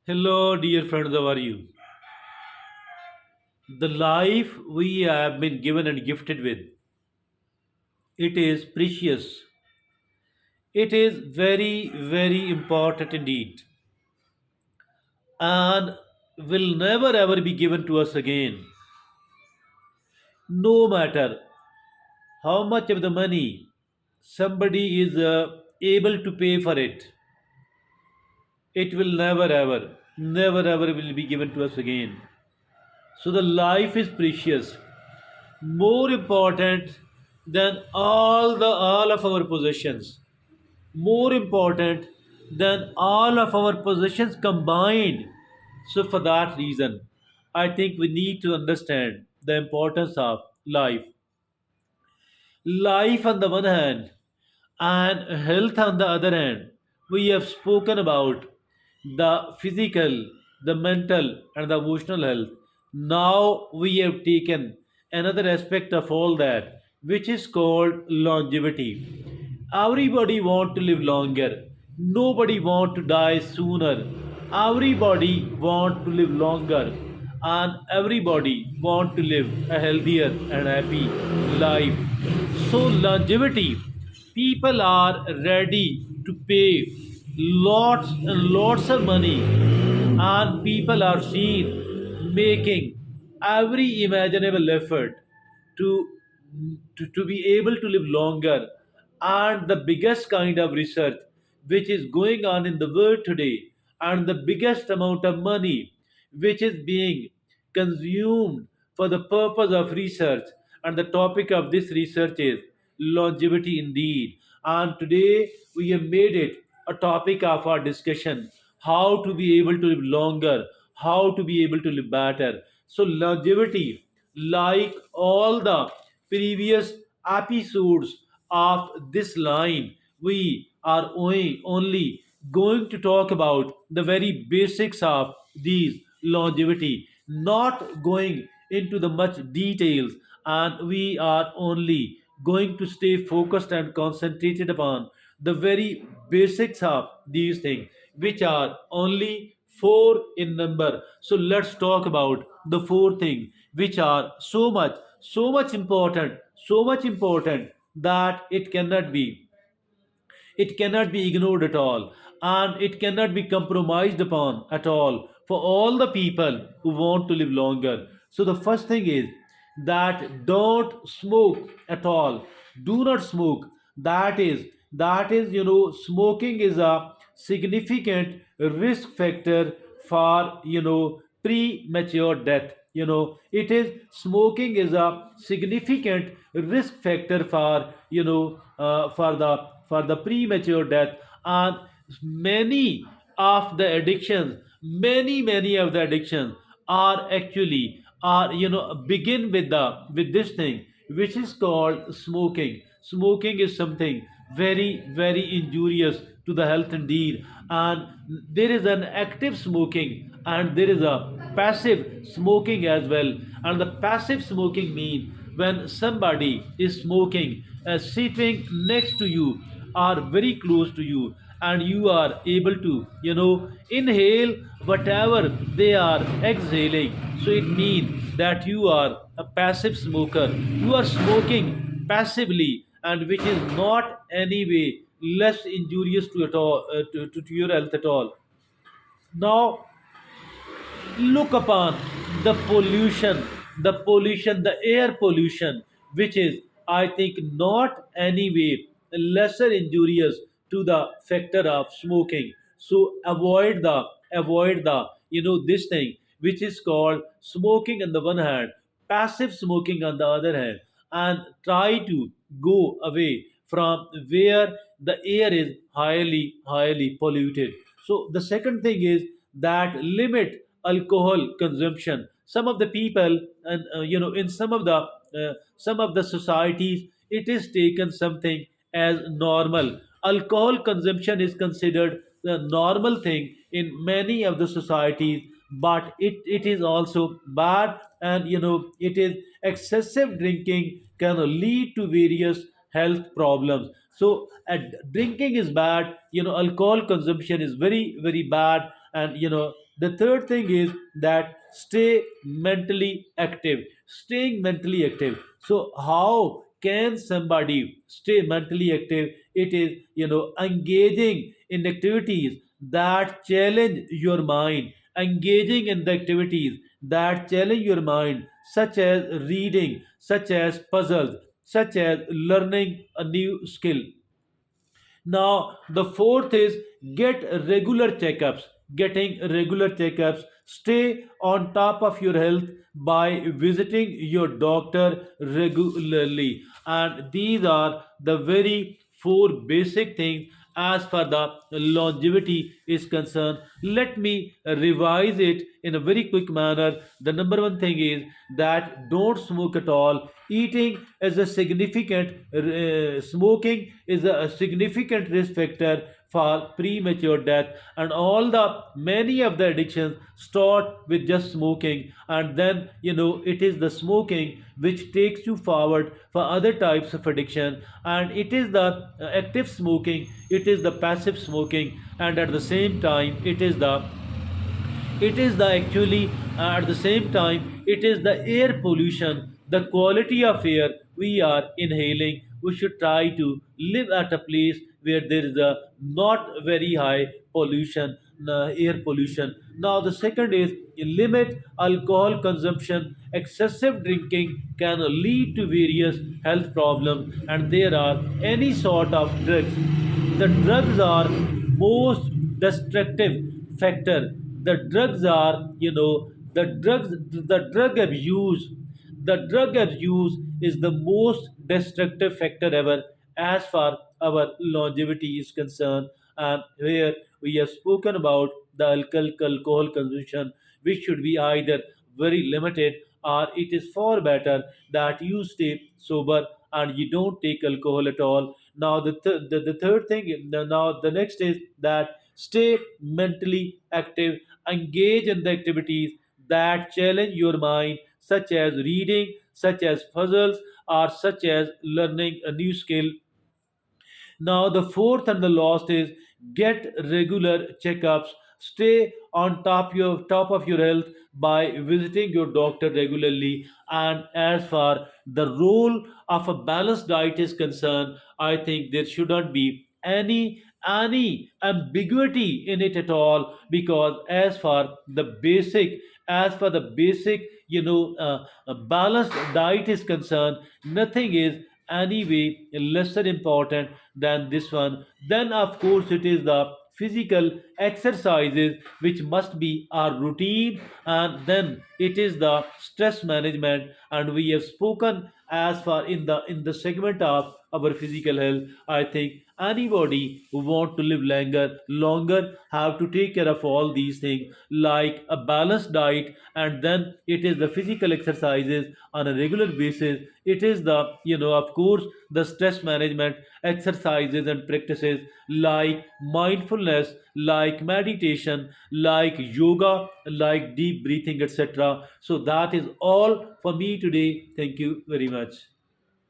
Hello, dear friends, how are you? The life we have been given and gifted with, it is precious. It is very, very important indeed, and will never ever be given to us again. No matter how much of the money somebody is able to pay for it, it will never ever will be given to us again. So the life is precious, more important than all of our possessions, more important than all of our possessions combined. So for that reason, I think we need to understand the importance of life on the one hand and health on the other hand. We have spoken about the physical, the mental, and the emotional health. Now we have taken another aspect of all that, which is called longevity. Everybody want to live longer. Nobody want to die sooner. Everybody want to live longer, and everybody want to live a healthier and happy life. So longevity, people are ready to pay lots and lots of money, and people are seen making every imaginable effort to, to be able to live longer. And the biggest kind of research which is going on in the world today, and the biggest amount of money which is being consumed for the purpose of research, and the topic of this research is longevity indeed. And today we have made it a topic of our discussion, how to be able to live longer, how to be able to live better. So longevity, like all the previous episodes of this line, we are only going to talk about the very basics of these longevity, not going into the much details, and we are only going to stay focused and concentrated upon the very basics of these things, which are only four in number. So let's talk about the four things which are so much important, so much important that it cannot be ignored at all, and it cannot be compromised upon at all for all the people who want to live longer. So the first thing is that don't smoke at all. Do not smoke. That is smoking is a significant risk factor for premature death. It is Smoking is a significant risk factor for for the premature death. And many of the addictions, many of the addictions are actually are begin with this thing which is called smoking. Smoking is something very injurious to the health indeed. And there is an active smoking and there is a passive smoking as well. And the passive smoking mean when somebody is smoking sitting next to you or very close to you, and you are able to inhale whatever they are exhaling. So it means that you are a passive smoker. You are smoking passively, and which is not any way less injurious to at all to your health at all. Now look upon the air pollution, which is, I think, not any way lesser injurious to the factor of smoking. So avoid the this thing which is called smoking on the one hand, passive smoking on the other hand, and try to go away from where the air is highly polluted. So the second thing is that limit alcohol consumption. Some of the people, and in some of the societies, it is taken something as normal. Alcohol consumption is considered the normal thing in many of the societies, but it is also bad. And it is excessive drinking can lead to various health problems. So drinking is bad, alcohol consumption is very bad. And The third thing is that stay mentally active. Staying mentally active. So how can somebody stay mentally active? It is, engaging in activities that challenge your mind, engaging in the activities that challenge your mind, such as reading, such as puzzles, such as learning a new skill. Now, the fourth is get regular checkups. Getting regular checkups. Stay on top of your health by visiting your doctor regularly. And these are the very four basic things as far the longevity is concerned. Let me revise it in a very quick manner. The number one thing is that don't smoke at all. Eating is a significant smoking is a significant risk factor for premature death, and all the many of the addictions start with just smoking, and then it is the smoking which takes you forward for other types of addiction. And it is the active smoking, it is the passive smoking, and at the same time it is the actually at the same time it is the air pollution, the quality of air we are inhaling. We should try to live at a place where there is a not very high pollution, air pollution. Now the second is limit alcohol consumption. Excessive drinking can lead to various health problems, and there are any sort of drugs. The drugs are most destructive factor. The drugs are, the drug abuse is the most destructive factor ever as far our longevity is concerned. And where we have spoken about the alcohol consumption, which should be either very limited, or it is far better that you stay sober and you don't take alcohol at all. Now the third thing, now the next is that stay mentally active. Engage in the activities that challenge your mind, such as reading, such as puzzles, or such as learning a new skill. Now, the fourth and the last is get regular checkups. Stay on top of your health by visiting your doctor regularly. And as far the role of a balanced diet is concerned, I think there shouldn't be any ambiguity in it at all, because as for the basic balanced diet is concerned, nothing is anyway lesser important than this one. Then, of course, it is the physical exercises which must be our routine, and then it is the stress management. And we have spoken as far in the segment of our physical health. I think anybody who want to live longer have to take care of all these things, like a balanced diet, and then it is the physical exercises on a regular basis. It is the of course the stress management exercises and practices like mindfulness, like meditation, like yoga, like deep breathing, etc. So that is all for me today. Thank you very much.